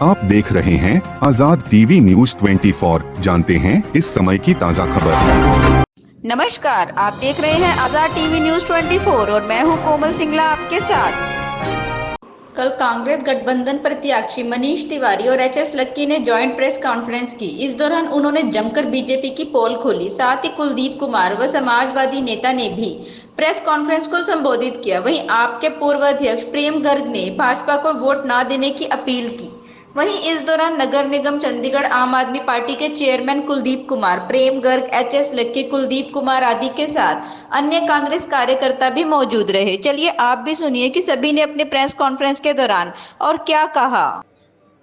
आप देख रहे हैं आजाद टीवी न्यूज 24। जानते हैं इस समय की ताज़ा खबर। नमस्कार, आप देख रहे हैं आजाद टीवी न्यूज 24 और मैं हूं कोमल सिंगला आपके साथ। कल कांग्रेस गठबंधन प्रत्याशी मनीष तिवारी और एचएस लक्की ने जॉइंट प्रेस कॉन्फ्रेंस की। इस दौरान उन्होंने जमकर बीजेपी की पोल खोली। साथ ही कुलदीप कुमार व समाजवादी नेता ने भी प्रेस कॉन्फ्रेंस को संबोधित किया। वहीं आप के पूर्व अध्यक्ष प्रेम गर्ग ने भाजपा को वोट न देने की अपील की। वहीं इस दौरान नगर निगम चंडीगढ़ आम आदमी पार्टी के चेयरमैन कुलदीप कुमार, प्रेम गर्ग, एचएस लक्की, कुलदीप कुमार आदि के साथ अन्य कांग्रेस कार्यकर्ता भी मौजूद रहे। चलिए आप भी सुनिए कि सभी ने अपने प्रेस कॉन्फ्रेंस के दौरान और क्या कहा।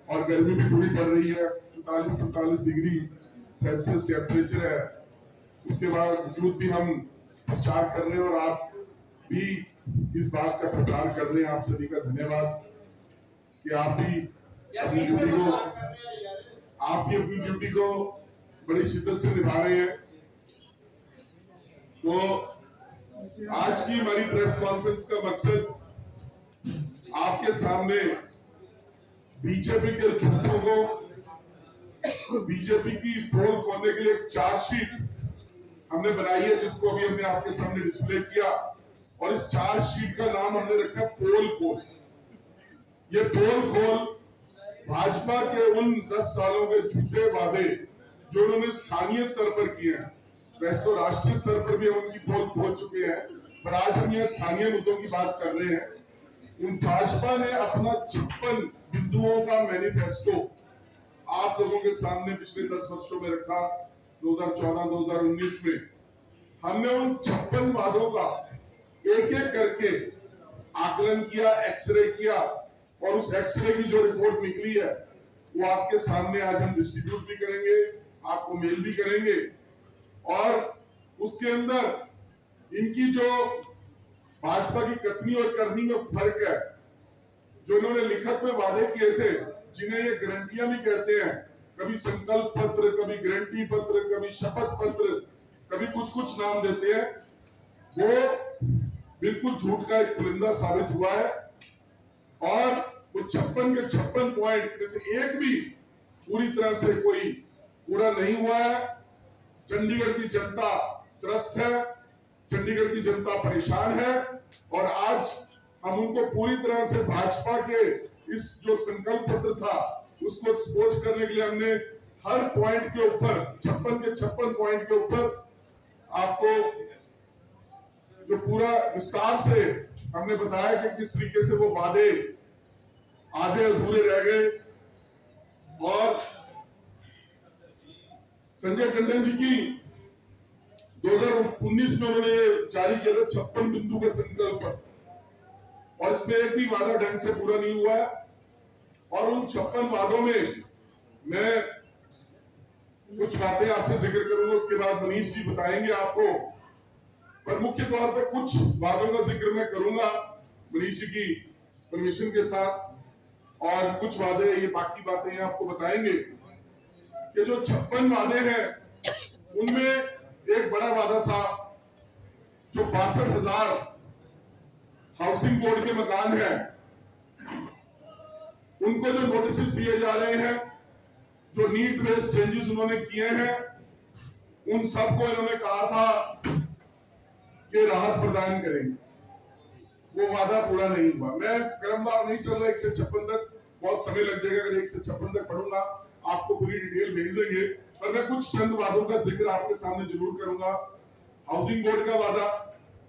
और गर्मी भी पूरी पड़ रही है, 44-45 डिग्री सेल्सियस टेम्परेचर है। उसके बावजूद भी हम प्रचार कर रहे हैं और आप भी इस बात का प्रसार कर रहे हैं। आप सभी का धन्यवाद कि आप भी अपनी ड्यूटी को बड़ी शिद्दत से निभा रहे हैं। तो आज की हमारी प्रेस कॉन्फ्रेंस का मकसद आपके सामने बीजेपी के झूठों को, बीजेपी की पोल खोलने के लिए एक चार्जशीट हमने बनाई है, जिसको अभी हमने आपके सामने डिस्प्ले किया। और इस चार्जशीट का नाम हमने रखा पोल खोल। ये पोल खोल भाजपा के उन 10 सालों के झूठे वादे जो उन्होंने स्थानीय स्तर पर किए हैं, वैसे तो राष्ट्रीय स्तर पर भी हम उनकी पोल खोल चुके हैं, पर आज हम यह स्थानीय मुद्दों की बात कर रहे हैं। उन भाजपा ने अपना 56 बिंदुओं का मैनिफेस्टो आप लोगों के सामने पिछले 10 वर्षों में रखा। 2014-2019 में हमने उन 56 वादों का एक एक करके आकलन किया, एक्सरे किया, और उस एक्सरे की जो रिपोर्ट निकली है वो आपके सामने आज हम डिस्ट्रीब्यूट भी करेंगे, आपको मेल भी करेंगे। और उसके अंदर इनकी जो भाजपा की कथनी और करनी में फर्क है, जो इन्होंने लिखत में वादे किए थे, जिन्हें ये गारंटियां भी कहते हैं, कभी संकल्प पत्र, कभी गारंटी पत्र, कभी शपथ पत्र, कभी कुछ कुछ नाम देते हैं, वो बिल्कुल झूठ का एक पुलिंदा साबित हुआ है। और वो 56 के 56 पॉइंट में से एक भी पूरी तरह से कोई पूरा नहीं हुआ है। चंडीगढ़ की जनता त्रस्त है, चंडीगढ़ की जनता परेशान है, और आज हम उनको पूरी तरह से भाजपा के इस जो संकल्प पत्र था उसको एक्सपोज करने के लिए हमने हर पॉइंट के ऊपर 56 के 56 पॉइंट के ऊपर आपको जो पूरा विस्तार से हमने बताया कि किस तरीके से वो वादे आधे अधूरे रह गए। और संजय टंडन जी की 2019 में उन्होंने जारी किया था 56 बिंदु का संकल्प पत्र, और इसमें एक भी वादा ढंग से पूरा नहीं हुआ है। और उन 56 वादों में मैं कुछ बातें आपसे जिक्र करूंगा, उसके बाद मनीष जी बताएंगे आपको, पर मुख्य तौर पे कुछ वादों का जिक्र मैं करूंगा मनीष जी की परमिशन के साथ, और कुछ वादे ये बाकी बातें आपको बताएंगे कि जो 56 वादे हैं उनमें एक बड़ा वादा था जो 62,000 हाउसिंग बोर्ड के मकान हैं, उनको जो नोटिस दिए जा रहे हैं, जो नीड बेस्ड चेंजेस उन्होंने किए हैं, उन सबको इन्होंने कहा था कि राहत प्रदान करेंगे। वो वादा पूरा नहीं हुआ। मैं क्रमवार नहीं चल रहा 1 से 56 तक, बहुत समय लग जाएगा। अगर 1 से 56 तक पढ़ूंगा आपको पूरी डिटेल भेज देंगे, पर मैं कुछ चंद वादों का जिक्र आपके सामने जरूर करूंगा। हाउसिंग बोर्ड का वादा,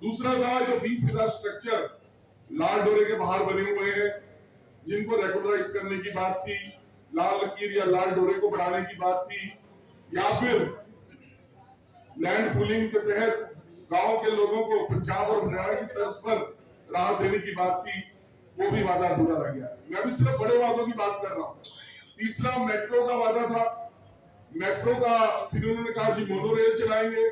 दूसरा था जो 20,000 स्ट्रक्चर लाल डोरे के बाहर बने हुए हैं, जिनको रेगुलराइज करने की बात थी, लाल लकीर या लाल डोरे को बढ़ाने की बात थी, या फिर लैंड पूलिंग के तहत गांव के लोगों को पंजाब और हरियाणा की तर्ज पर राहत देने की बात थी, वो भी वादा अधूरा रह गया। मैं भी सिर्फ बड़े वादों की बात कर रहा हूँ। तीसरा मेट्रो का वादा था। मेट्रो का फिर उन्होंने कहा जी मोनो रेल चलाएंगे,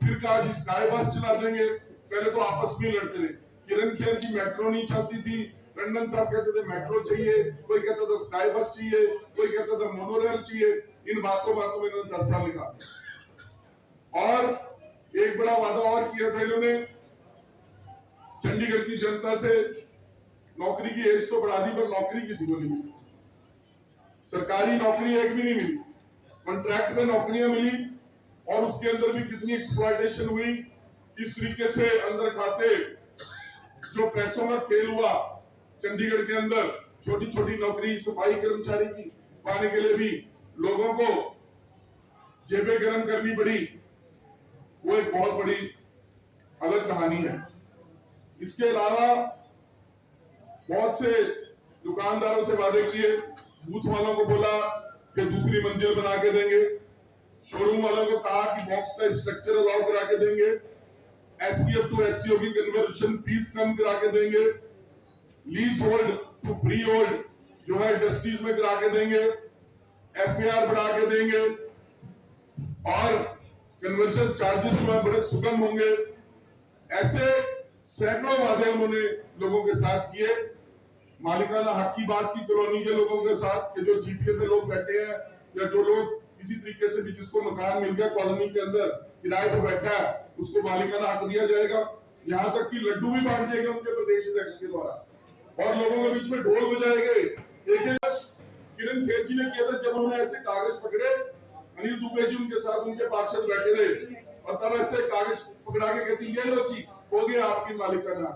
फिर कहा जी स्काई बस चला देंगे। पहले तो आपस में लड़ते रहे। किरण खेर जी मेट्रो नहीं चलती थी, टंडन साहब कहते थे मेट्रो चाहिए, कोई कहता था स्काई बस चाहिए, कोई कहता था मोनो रेल चाहिए। इन बातों में इन्होंने 10 साल निकाले। और एक बड़ा वादा और किया था इन्होंने, चंडीगढ़ की जनता से नौकरी की एज तो बढ़ा दी, पर नौकरी किसी को नहीं मिली। सरकारी नौकरी एक भी नहीं मिली, कॉन्ट्रैक्ट में नौकरियां मिली और उसके अंदर भी कितनी एक्सप्लॉयटेशन हुई। इस तरीके से अंदर खाते जो पैसों का खेल हुआ चंडीगढ़ के अंदर, छोटी छोटी नौकरी सफाई कर्मचारी की पाने के लिए भी लोगों को जेबें गर्म करनी पड़ी, वो एक बहुत बड़ी अलग कहानी है। इसके अलावा बहुत से दुकानदारों से वादे किए, बूथ वालों को बोला कि दूसरी मंजिल बना के देंगे, शोरूम वालों को कहा कि बॉक्स टाइप स्ट्रक्चर अलाउ करा के देंगे, एससीएफ टू एससीओ की कन्वर्शन फीस कम करा के देंगे, lease hold to free hold जो है इंडस्ट्रीज में करा के देंगे, एफआर बढ़ा के देंगे और कन्वर्शन चार्जेस जो है बड़े सुगम होंगे। ऐसे सैकड़ों वादे उन्होंने लोगों के साथ किए। मालिकाना हक की बात की कॉलोनी के लोगों के साथ कि जो जीपीए पे लोग बैठे हैं या जो लोग किसी तरीके से भी जिसको मकान मिल गया कॉलोनी के अंदर किराए पर बैठा है उसको मालिकाना हक दिया जाएगा। यहाँ तक कि लड्डू भी बांट दिए गए उनके प्रदेश अध्यक्ष के द्वारा और लोगों के बीच में ढोल बजाए गए। एक किरण खेर जी ने किया था जब उन्होंने ऐसे कागज पकड़े, अनिल दुबे जी उनके साथ उनके पार्षद बैठे थे और तब ऐसे कागज पकड़ा के कहती ये लो जी हो गया आपकी मालिकाना।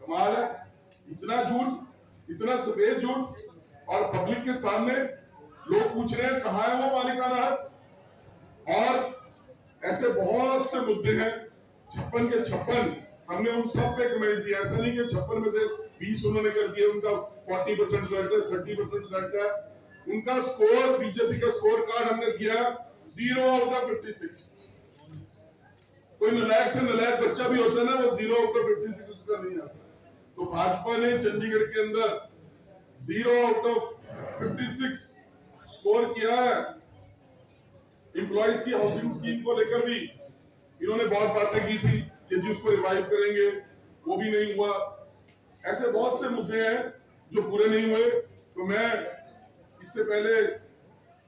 कमाल है, इतना झूठ, इतना सफेद झूठ और पब्लिक के सामने लोग पूछ रहे हैं कहां है वो मालिकाना हक। और ऐसे बहुत से मुद्दे हैं 56 के 56 हमने उन सब पे कमेंट दिया। ऐसा नहीं कि 56 में से 20 उन्होंने कर दिया, उनका 40% रिजल्ट है, 30% रिजल्ट है। उनका स्कोर बीजेपी का स्कोर कार्ड हमने दिया 0 आउट ऑफ 56। कोई नलायक से नलायक बच्चा भी होता है ना, वो 0 आउट ऑफ 56 उसका नहीं आता। तो भाजपा ने चंडीगढ़ के अंदर 0 आउट ऑफ 56 स्कोर किया है। एम्प्लॉइज की हाउसिंग स्कीम को लेकर भी इन्होंने बहुत बातें की थी कि जी उसको रिवाइव करेंगे, वो भी नहीं हुआ। ऐसे बहुत से मुद्दे हैं जो पूरे नहीं हुए। तो मैं इससे पहले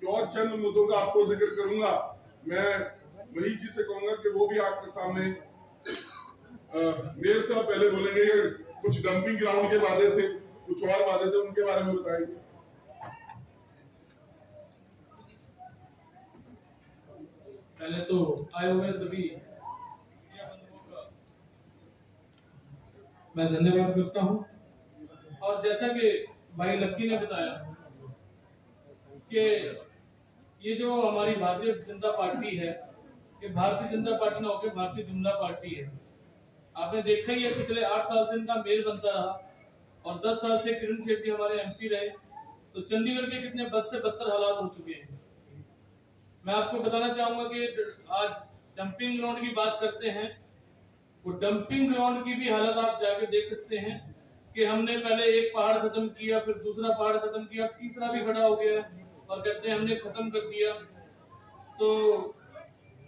और चंद मुद्दों का आपको जिक्र करूंगा। मैं मनीष जी से कहूंगा कि वो भी आपके सामने मेयर साहब पहले बोलेंगे। कुछ डंपिंग ग्राउंड के वादे थे, कुछ और वादे थे, उनके बारे में बताइए। पहले तो आए हुए सभी मैं धन्यवाद करता हूं। और जैसा कि भाई लक्की ने बताया कि ये जो हमारी भारतीय जनता पार्टी है, ये भारतीय जनता पार्टी ना होकर भारतीय जुमला पार्टी है। आपने देखा ही है पिछले 8 साल से इनका मेल बनता रहा और 10 साल से किरण खेर जी हमारे एमपी रहे, तो चंडीगढ़ के कितने बद से बदतर हालात हो चुके हैं। मैं आपको बताना चाहूंगा कि आज डंपिंग ग्राउंड की बात करते हैं, वो डंपिंग ग्राउंड की भी हालत आप जाके देख सकते हैं कि हमने पहले एक पहाड़ खत्म किया, फिर दूसरा पहाड़ खत्म किया, तीसरा भी खड़ा हो गया और कहते हैं हमने खत्म कर दिया। तो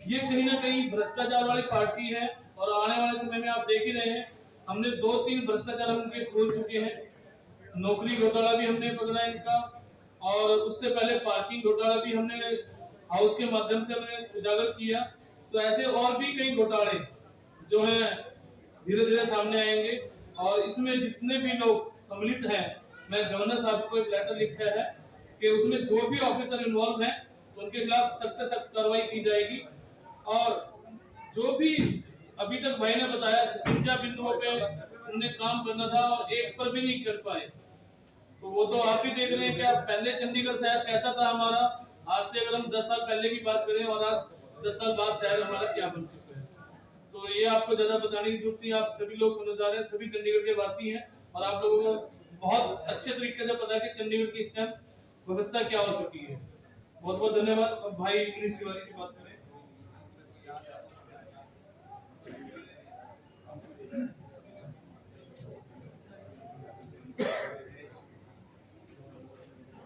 ये कहीं ना कहीं भ्रष्टाचार वाली पार्टी है और आने वाले समय में आप देख ही रहे हैं, हमने 2-3 भ्रष्टाचार उनके खोल चुके हैं। नौकरी घोटाला भी हमने पकड़ा इनका और उससे पहले पार्किंग घोटाला भी हमने हाउस के माध्यम से हमने उजागर किया। तो ऐसे और भी कई घोटाले जो हैं धीरे धीरे सामने आएंगे और इसमें जितने भी लोग सम्मिलित हैं, मैं गवर्नर साहब को एक लेटर लिखा है कि उसमें जो भी ऑफिसर इन्वॉल्व हैं उनके खिलाफ सख्त से सख्त कार्रवाई की जाएगी। और जो भी अभी तक भाई ने बताया 56 बिंदुओं पे उन्हें काम करना था और एक पर भी नहीं कर पाए, तो वो तो आप भी देख रहे हैं कि आप पहले चंडीगढ़ शहर कैसा था हमारा, आज से अगर हम 10 साल पहले की बात करें और आज 10 साल बाद शहर हमारा क्या बन चुका है। तो ये आपको ज्यादा बताने की जरूरत नहीं, आप सभी लोग समझदार हैं, सभी चंडीगढ़ के वासी हैं और आप लोगों को बहुत अच्छे तरीके से पता है कि चंडीगढ़ की इस टाइम व्यवस्था क्या हो चुकी है। बहुत बहुत धन्यवाद। अब भाई मनीष तिवारी की बात करें।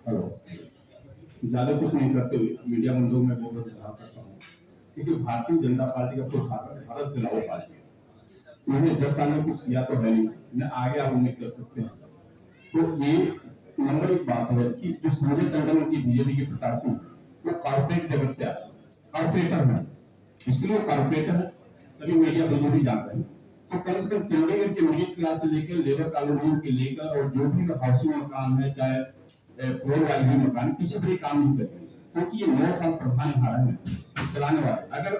हेलो, ज्यादा कुछ नहीं करते हुए मीडिया बंधुओं में बहुत धन्यवाद करता हूँ, क्योंकि भारतीय जनता पार्टी का कोई भारत चुनाव पार्टी है। उन्होंने 10 साल में कुछ किया तो है नहीं, न आगे आप उम्मीद कर सकते हैं। तो ये नंबर एक बात है कि जो संजय टंडन की बीजेपी के प्रत्याशी वो कॉर्पोरेट जगत से आते हैं, कॉर्पोरेटर है, इसलिए वो कॉर्पोरेटर है, सभी मीडिया बंधु भी जानते हैं। तो कम से कम चंडीगढ़ के मिडिल क्लास से लेकर लेबर कॉलोनियों के लेकर और जो भी हाउसिंग मकान है, चाहे फ्लोर वाली भी मकान किसी पर काम नहीं करेंगे, क्योंकि ये 9 साल प्रधान भारत में चलाने वाले। अगर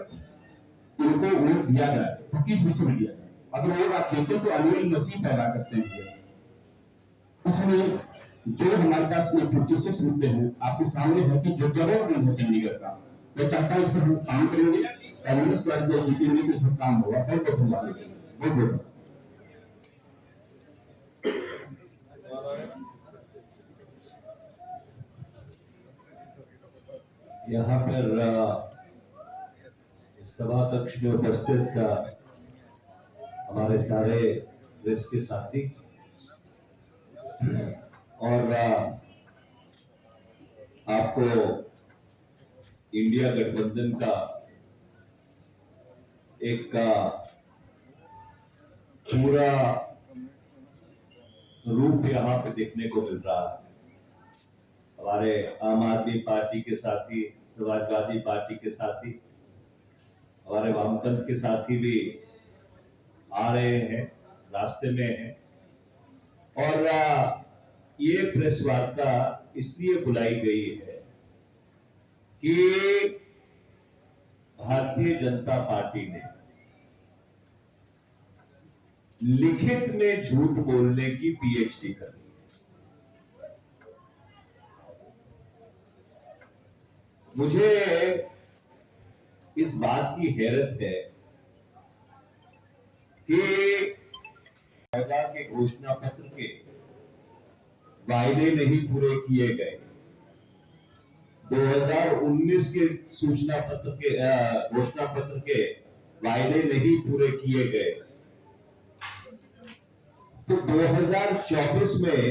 इनको वोट दिया जाए तो किस विषय में दिया जाए? अगर वोट आप देते तो अनिल नसीब पैदा करते हैं। इसलिए जो हमारे पास ये 56 मुद्दे हैं आपके सामने है कि जो जरूरतमंद है चंडीगढ़ का, मैं चाहता हूँ इस पर हम काम करेंगे, कांग्रेस वाले जो जीतेंगे तो इस पर काम होगा। बहुत बहुत धन्यवाद। यहाँ पर सभा कक्ष में उपस्थित हमारे सारे प्रेस के साथी और आपको इंडिया गठबंधन का एक पूरा रूप यहाँ पे देखने को मिल रहा है। हमारे आम आदमी पार्टी के साथी, समाजवादी पार्टी के साथी, हमारे वामपंथ के साथी भी आ रहे हैं, रास्ते में हैं। और ये प्रेस वार्ता इसलिए बुलाई गई है कि भारतीय जनता पार्टी ने लिखित में झूठ बोलने की पीएचडी कर ली। मुझे इस बात की हैरत है कि के घोषणा पत्र के वायदे नहीं पूरे किए गए, 2019 के सूचना पत्र के घोषणा पत्र के वायदे नहीं पूरे किए गए, तो 2024 में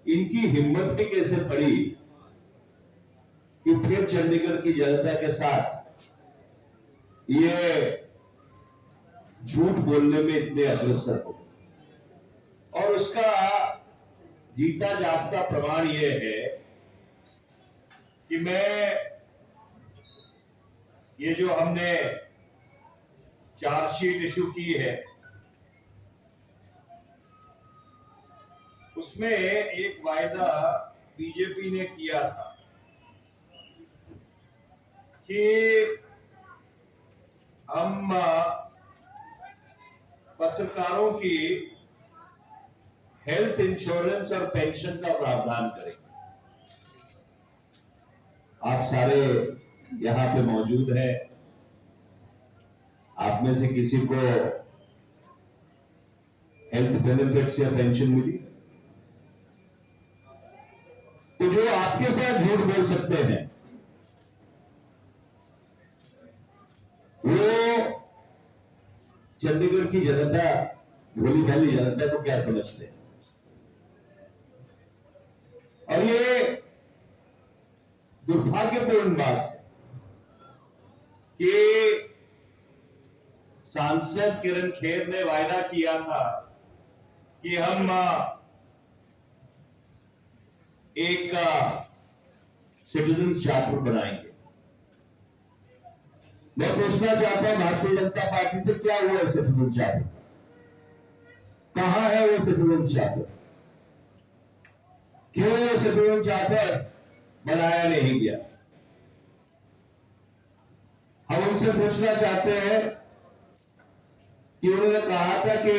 इनकी हिम्मत भी कैसे पड़ी कि फिर चंडीगढ़ की जनता के साथ ये झूठ बोलने में इतने अग्रसर हो। और उसका जीता जागता प्रमाण यह है कि ये जो हमने चार्जशीट इशू की है उसमें एक वायदा बीजेपी ने किया था कि हम पत्रकारों की हेल्थ इंश्योरेंस और पेंशन का प्रावधान करेंगे। आप सारे यहां पे मौजूद हैं, आप में से किसी को हेल्थ बेनिफिट्स या पेंशन मिली? तो जो आपके साथ झूठ बोल सकते हैं वो चंडीगढ़ की जनता, भोली भाली जनता को क्या समझते हैं? और ये दुर्भाग्यपूर्ण बात है कि सांसद किरण खेर ने वायदा किया था कि हम एक सिटीजन चार्टर बनाएंगे। मैं पूछना चाहता हूं भारतीय जनता पार्टी से, क्या हुआ सिटीजन चार्टर? कहां है वो सिटीजन चार्टर? क्यों सिटीजन चार्टर बनाया नहीं गया? हम उनसे पूछना चाहते हैं कि उन्होंने कहा था कि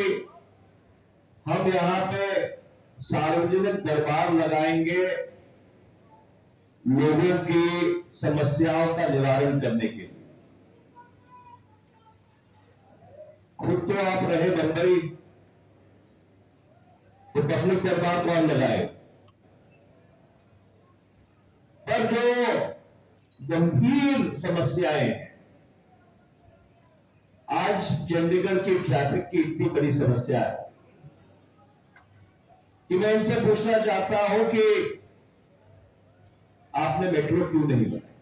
हम यहां पे सार्वजनिक दरबार लगाएंगे लोगों की समस्याओं का निवारण करने के लिए। खुद तो आप रहे बंबई, तो पब्लिक दरबार कौन लगाए? पर जो गंभीर समस्याएं हैं, आज चंडीगढ़ की ट्रैफिक की इतनी बड़ी समस्या है कि मैं इनसे पूछना चाहता हूं कि आपने मेट्रो क्यों नहीं बनाई?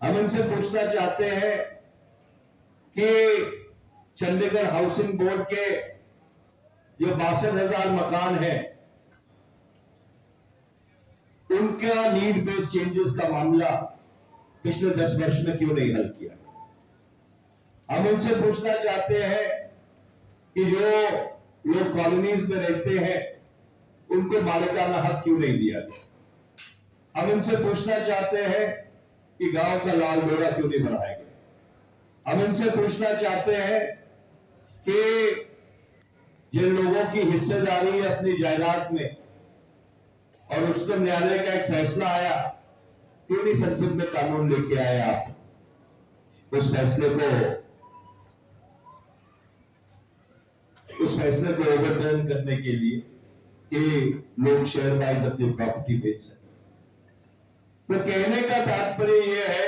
हम इनसे पूछना चाहते हैं कि चंडीगढ़ हाउसिंग बोर्ड के जो 62,000 मकान हैं उनका नीड बेस्ड चेंजेस का मामला पिछले 10 वर्ष में क्यों नहीं हल किया? हम उनसे पूछना चाहते हैं कि जो लोग कॉलोनीज में रहते हैं उनको मालिकाना हक क्यों नहीं दिया गया। हम इनसे पूछना चाहते हैं कि गांव का लाल डोरा क्यों नहीं बढ़ाया गया। हम इनसे पूछना चाहते हैं कि जिन लोगों की हिस्सेदारी है अपनी जायदाद में और उच्चतम न्यायालय का एक फैसला आया, क्यों नहीं संसद में कानून लेके आए आप उस फैसले को ओवरटर्न करने के लिए कि लोग शेयर वाइज अपनी प्रॉपर्टी बेच सकें। तो कहने का तात्पर्य यह है,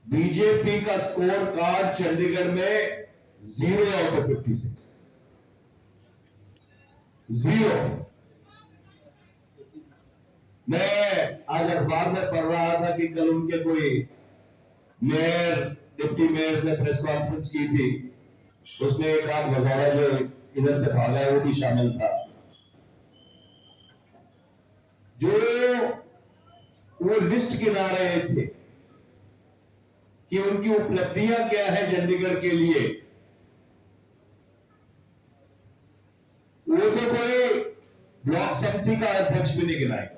बीजेपी का स्कोर कार्ड चंडीगढ़ में 0 आउट ऑफ 56, 0। मैं आज अखबार में पढ़ रहा था कि कल उनके कोई मेयर, डिप्टी मेयर ने प्रेस कॉन्फ्रेंस की थी, उसमें एक आध भगौड़ा जो इधर से भागा है वो भी शामिल था। जो वो लिस्ट गिना रहे थे कि उनकी उपलब्धियां क्या है चंडीगढ़ के लिए, वो तो कोई ब्लॉक समिति का अध्यक्ष भी नहीं गिनाएगा।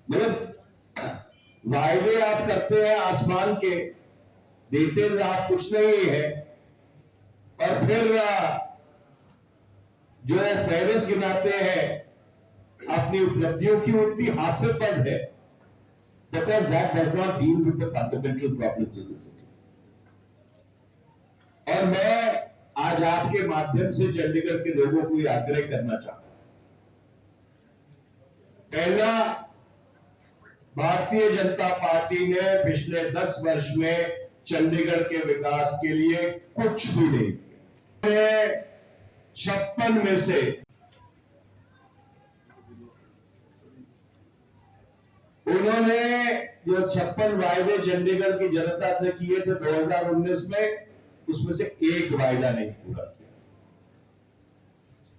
मतलब वायदे आप करते हैं आसमान के, देते आप कुछ नहीं है, और फिर जो फहरिस्त गिनाते हैं अपनी उपलब्धियों की, उनकी हास्यास्पद है, because that does not deal with the fundamental problems of the city। और मैं आज आपके माध्यम से चंडीगढ़ के लोगों को यह आग्रह करना चाहता हूं। पहला, भारतीय जनता पार्टी ने पिछले 10 वर्ष में चंडीगढ़ के विकास के लिए कुछ भी नहीं किया। 56 में से उन्होंने जो 56 वायदे चंडीगढ़ की जनता से किए थे 2019 में, उसमें से एक वायदा नहीं पूरा किया।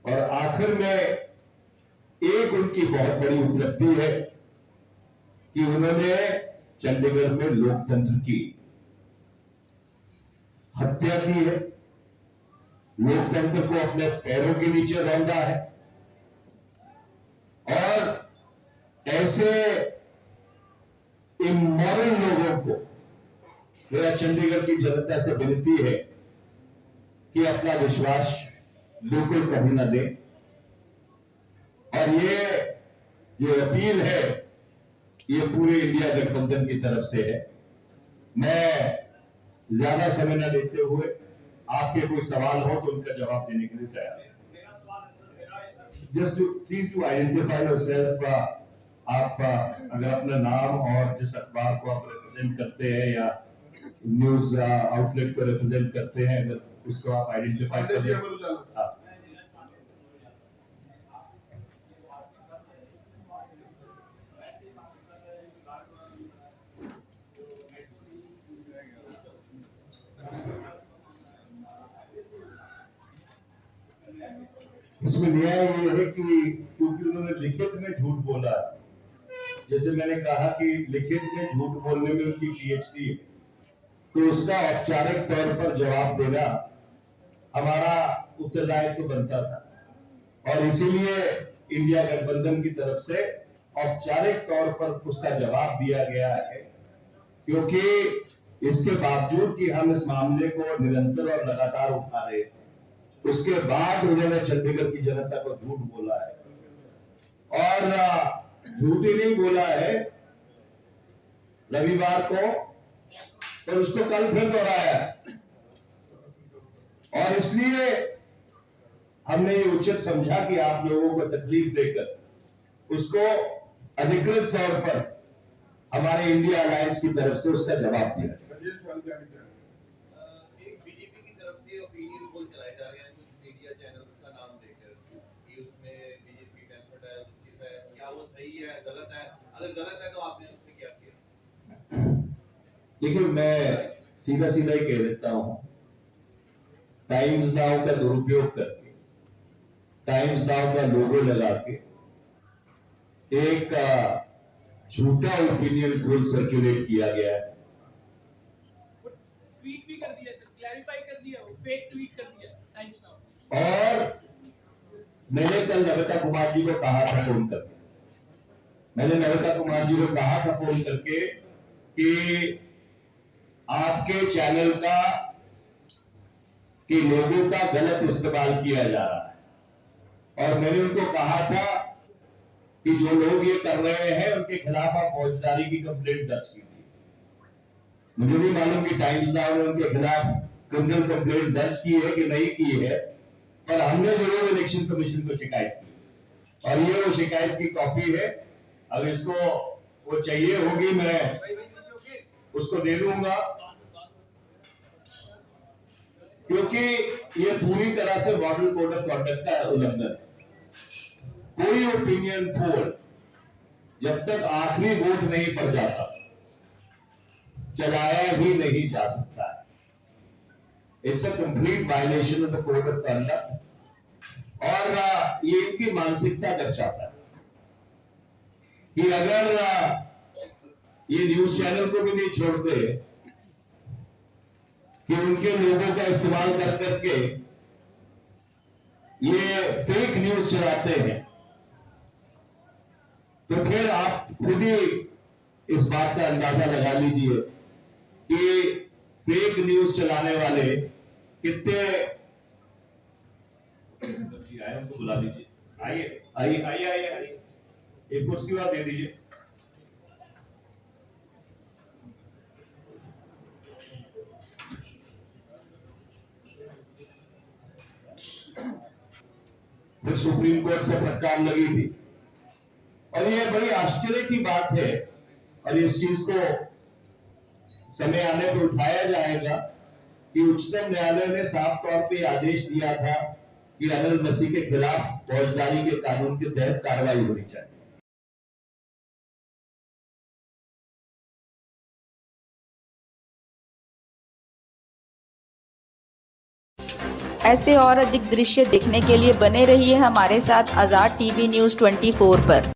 और आखिर में एक उनकी बहुत बड़ी उपलब्धि है कि उन्होंने चंडीगढ़ में लोकतंत्र की हत्या की है, लोकतंत्र को अपने पैरों के नीचे रौंदा है। और ऐसे इमोरल लोगों को मेरा चंडीगढ़ की जनता से विनती है कि अपना विश्वास बिल्कुल कभी ना दे। और ये जो अपील है ये पूरे इंडिया गठबंधन की तरफ से है। मैं ज्यादा समय न लेते हुए आपके कोई सवाल हो तो उनका जवाब देने के लिए तैयार है। Just please to identify yourself. आप अगर अपना नाम और जिस अखबार को आप रिप्रेजेंट करते हैं या न्यूज आउटलेट को रिप्रेजेंट करते हैं, अगर उसको आप आइडेंटिफाई कर दें। इसमें न्याय ये है कि क्योंकि उन्होंने लिखित में झूठ बोला है, जैसे मैंने कहा कि लिखित में झूठ बोलने में उनकी पीएचडी है, तो उसका औपचारिक तौर पर जवाब देना हमारा उत्तरदायित्व बनता था। और इसीलिए इंडिया गठबंधन की तरफ से औपचारिक तौर पर उसका जवाब दिया गया है, क्योंकि इसके बावजूद कि हम इस मामले को निरंतर और लगातार उठा रहे थे, उसके बाद उन्होंने चंडीगढ़ की जनता को झूठ बोला है। और झूठ ही नहीं बोला है रविवार को, पर उसको कल फिर दोहराया। और इसलिए हमने ये उचित समझा कि आप लोगों को तकलीफ देकर उसको अधिकृत तौर पर हमारे इंडिया अलायंस की तरफ से उसका जवाब दिया। एक बीजेपी की तरफ से ओपिनियन पोल चलाए जा रहे हैं कुछ मीडिया चैनल्स का नाम देकर कि उसमें बीजेपी का छोटा चीज है, क्या वो सही है गलत है? अगर गलत है तो आपने उसमें क्या किया? देखिए, मैं सीधा सीधा ही कह देता हूं, टाइम्स नाउ का दुरुपयोग करके, टाइम्स नाउ का लोगो लगा के एक झूठा ओपिनियन पोल सर्कुलेट किया गया है। ट्वीट भी कर दिया क्लैरिफाई कर दिया, वो फेक ट्वीट कर दिया। Thanks now. और मैंने कल नमिता कुमार जी को कहा था फोन करके, मैंने नमिता कुमार जी को कहा था फोन करके कि आपके चैनल का कि लोगों का गलत इस्तेमाल किया जा रहा है, और मैंने उनको कहा था कि जो लोग ये कर रहे हैं उनके खिलाफ आप फौजदारी की कंप्लेंट दर्ज कीजिए। मुझे भी मालूम कि टाइम्स नाउ ने उनके खिलाफ क्रिमिनल कंप्लेंट दर्ज की है कि नहीं की है, पर हमने जरूर इलेक्शन कमीशन को शिकायत की, और ये वो शिकायत की कॉपी है। अगर इसको वो चाहिए होगी मैं उसको दे दूंगा, क्योंकि ये पूरी तरह से मॉडल कोड ऑफ कॉन्डक्ट का उल्लंघन है। कोई ओपिनियन पोल जब तक आखिरी वोट नहीं पड़ जाता चलाया ही नहीं जा सकता है। It's a complete violation of the code of conduct, और ये इनकी मानसिकता दर्शाता है कि अगर ये न्यूज चैनल को भी नहीं छोड़ते कि उनके लोगों का इस्तेमाल कर करके ये फेक न्यूज चलाते हैं, तो फिर आप खुद ही इस बात का अंदाजा लगा लीजिए कि फेक न्यूज चलाने वाले कितने। आए उनको बुला लीजिए, आइए आइए आइए आइए आइए, एक कुर्सी और दे दीजिए। फिर सुप्रीम कोर्ट से फटकार लगी थी, और ये बड़ी आश्चर्य की बात है, और इस चीज को समय आने पर उठाया जाएगा कि उच्चतम न्यायालय ने साफ तौर पे आदेश दिया था कि अनिल मसीह के खिलाफ फौजदारी के कानून के तहत कार्रवाई होनी चाहिए। ऐसे और अधिक दृश्य देखने के लिए बने रहिए हमारे साथ आजाद टीवी न्यूज़ 24 पर।